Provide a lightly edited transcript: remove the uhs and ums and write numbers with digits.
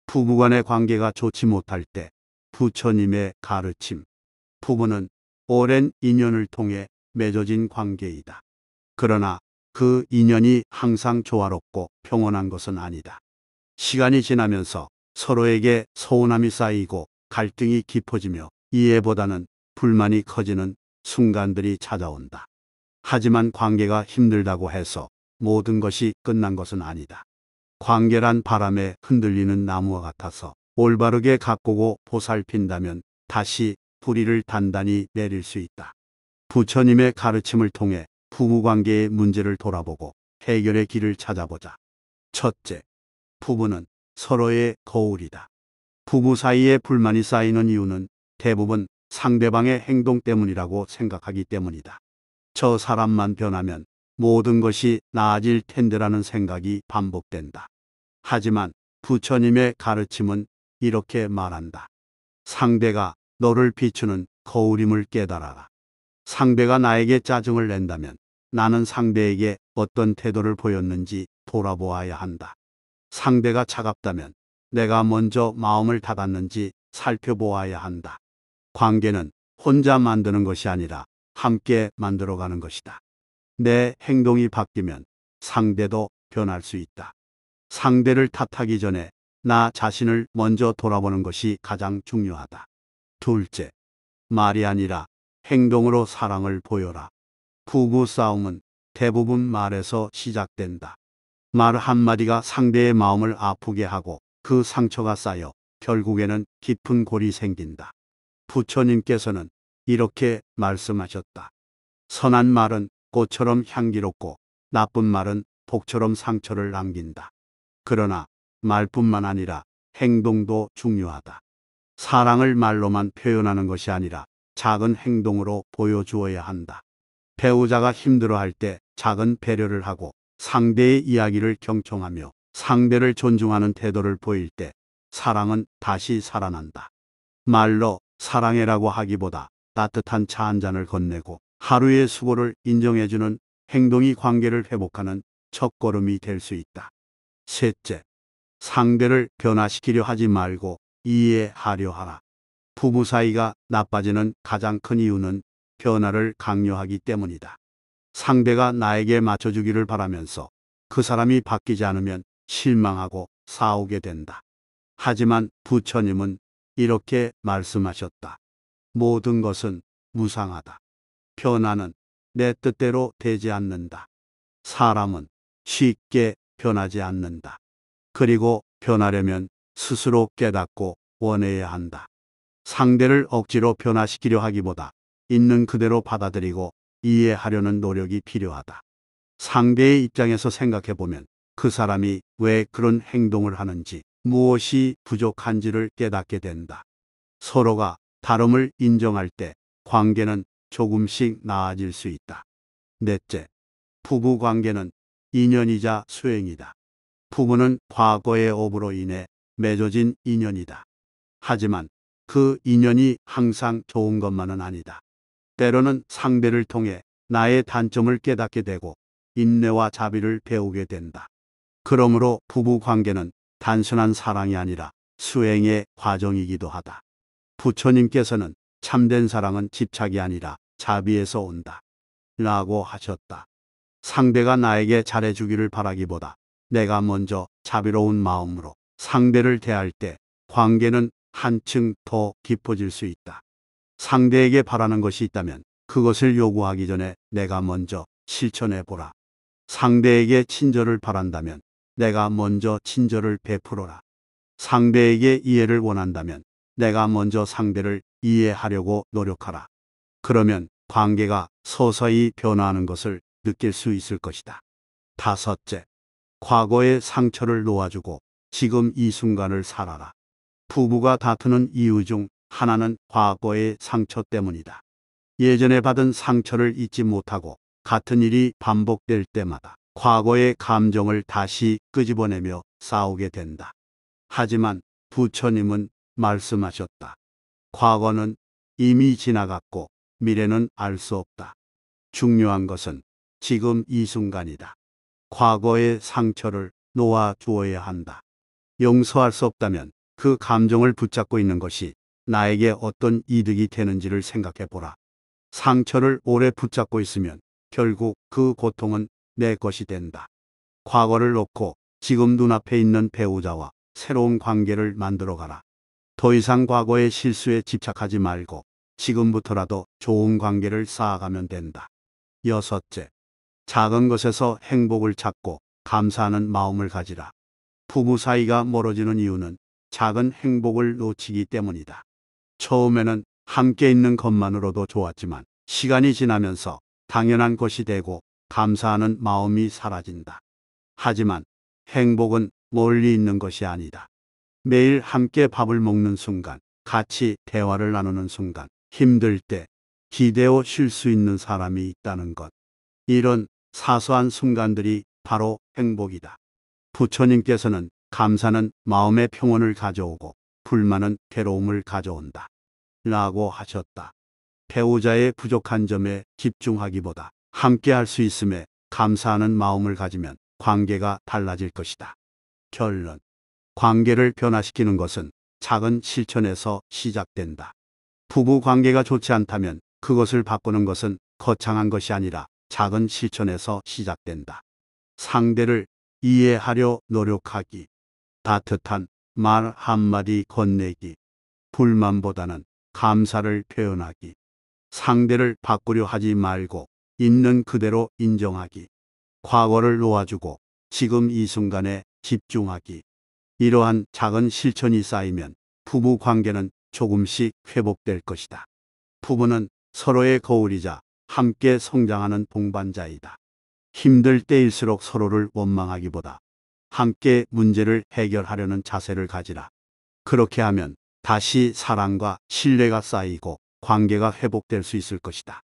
부부간의 관계가 좋지 못할 때 부처님의 가르침. 부부는 오랜 인연을 통해 맺어진 관계이다. 그러나 그 인연이 항상 조화롭고 평온한 것은 아니다. 시간이 지나면서 서로에게 서운함이 쌓이고 갈등이 깊어지며 이해보다는 불만이 커지는 순간들이 찾아온다. 하지만 관계가 힘들다고 해서 모든 것이 끝난 것은 아니다. 관계란 바람에 흔들리는 나무와 같아서 올바르게 가꾸고 보살핀다면 다시 뿌리를 단단히 내릴 수 있다. 부처님의 가르침을 통해 부부관계의 문제를 돌아보고 해결의 길을 찾아보자. 첫째, 부부는 서로의 거울이다. 부부 사이에 불만이 쌓이는 이유는 대부분 상대방의 행동 때문이라고 생각하기 때문이다. 저 사람만 변하면 모든 것이 나아질 텐데라는 생각이 반복된다. 하지만 부처님의 가르침은 이렇게 말한다. 상대가 너를 비추는 거울임을 깨달아라. 상대가 나에게 짜증을 낸다면 나는 상대에게 어떤 태도를 보였는지 돌아보아야 한다. 상대가 차갑다면 내가 먼저 마음을 닫았는지 살펴보아야 한다. 관계는 혼자 만드는 것이 아니라 함께 만들어가는 것이다. 내 행동이 바뀌면 상대도 변할 수 있다. 상대를 탓하기 전에 나 자신을 먼저 돌아보는 것이 가장 중요하다. 둘째, 말이 아니라 행동으로 사랑을 보여라. 부부 싸움은 대부분 말에서 시작된다. 말 한마디가 상대의 마음을 아프게 하고 그 상처가 쌓여 결국에는 깊은 골이 생긴다. 부처님께서는 이렇게 말씀하셨다. 선한 말은 꽃처럼 향기롭고 나쁜 말은 독처럼 상처를 남긴다. 그러나 말뿐만 아니라 행동도 중요하다. 사랑을 말로만 표현하는 것이 아니라 작은 행동으로 보여주어야 한다. 배우자가 힘들어할 때 작은 배려를 하고 상대의 이야기를 경청하며 상대를 존중하는 태도를 보일 때 사랑은 다시 살아난다. 말로 사랑해라고 하기보다 따뜻한 차 한 잔을 건네고 하루의 수고를 인정해주는 행동이 관계를 회복하는 첫걸음이 될 수 있다. 셋째, 상대를 변화시키려 하지 말고 이해하려 하라. 부부 사이가 나빠지는 가장 큰 이유는 변화를 강요하기 때문이다. 상대가 나에게 맞춰주기를 바라면서 그 사람이 바뀌지 않으면 실망하고 싸우게 된다. 하지만 부처님은 이렇게 말씀하셨다. 모든 것은 무상하다. 변화는 내 뜻대로 되지 않는다. 사람은 쉽게 변하지 않는다. 그리고 변하려면 스스로 깨닫고 원해야 한다. 상대를 억지로 변화시키려 하기보다 있는 그대로 받아들이고 이해하려는 노력이 필요하다. 상대의 입장에서 생각해 보면 그 사람이 왜 그런 행동을 하는지, 무엇이 부족한지를 깨닫게 된다. 서로가 다름을 인정할 때 관계는 조금씩 나아질 수 있다. 넷째, 부부 관계는 인연이자 수행이다. 부부는 과거의 업으로 인해 맺어진 인연이다. 하지만 그 인연이 항상 좋은 것만은 아니다. 때로는 상대를 통해 나의 단점을 깨닫게 되고 인내와 자비를 배우게 된다. 그러므로 부부 관계는 단순한 사랑이 아니라 수행의 과정이기도 하다. 부처님께서는 참된 사랑은 집착이 아니라 자비에서 온다. 라고 하셨다. 상대가 나에게 잘해주기를 바라기보다 내가 먼저 자비로운 마음으로 상대를 대할 때 관계는 한층 더 깊어질 수 있다. 상대에게 바라는 것이 있다면 그것을 요구하기 전에 내가 먼저 실천해 보라. 상대에게 친절을 바란다면 내가 먼저 친절을 베풀어라. 상대에게 이해를 원한다면 내가 먼저 상대를 이해하려고 노력하라. 그러면 관계가 서서히 변화하는 것을 느낄 수 있을 것이다. 다섯째, 과거의 상처를 놓아주고 지금 이 순간을 살아라. 부부가 다투는 이유 중 하나는 과거의 상처 때문이다. 예전에 받은 상처를 잊지 못하고 같은 일이 반복될 때마다 과거의 감정을 다시 끄집어내며 싸우게 된다. 하지만 부처님은 말씀하셨다. 과거는 이미 지나갔고 미래는 알 수 없다. 중요한 것은 지금 이 순간이다. 과거의 상처를 놓아 주어야 한다. 용서할 수 없다면 그 감정을 붙잡고 있는 것이 나에게 어떤 이득이 되는지를 생각해 보라. 상처를 오래 붙잡고 있으면 결국 그 고통은 내 것이 된다. 과거를 놓고 지금 눈앞에 있는 배우자와 새로운 관계를 만들어 가라. 더 이상 과거의 실수에 집착하지 말고 지금부터라도 좋은 관계를 쌓아가면 된다. 여섯째, 작은 것에서 행복을 찾고 감사하는 마음을 가지라. 부부 사이가 멀어지는 이유는 작은 행복을 놓치기 때문이다. 처음에는 함께 있는 것만으로도 좋았지만 시간이 지나면서 당연한 것이 되고 감사하는 마음이 사라진다. 하지만 행복은 멀리 있는 것이 아니다. 매일 함께 밥을 먹는 순간, 같이 대화를 나누는 순간, 힘들 때 기대어 쉴 수 있는 사람이 있다는 것. 이런 사소한 순간들이 바로 행복이다. 부처님께서는 감사는 마음의 평온을 가져오고 불만은 괴로움을 가져온다. 라고 하셨다. 배우자의 부족한 점에 집중하기보다 함께 할 수 있음에 감사하는 마음을 가지면 관계가 달라질 것이다. 결론. 관계를 변화시키는 것은 작은 실천에서 시작된다. 부부 관계가 좋지 않다면 그것을 바꾸는 것은 거창한 것이 아니라 작은 실천에서 시작된다. 상대를 이해하려 노력하기, 따뜻한 말 한마디 건네기, 불만보다는 감사를 표현하기, 상대를 바꾸려 하지 말고 있는 그대로 인정하기, 과거를 놓아주고 지금 이 순간에 집중하기. 이러한 작은 실천이 쌓이면 부부 관계는 조금씩 회복될 것이다. 부부는 서로의 거울이자 함께 성장하는 동반자이다. 힘들 때일수록 서로를 원망하기보다 함께 문제를 해결하려는 자세를 가지라. 그렇게 하면 다시 사랑과 신뢰가 쌓이고 관계가 회복될 수 있을 것이다.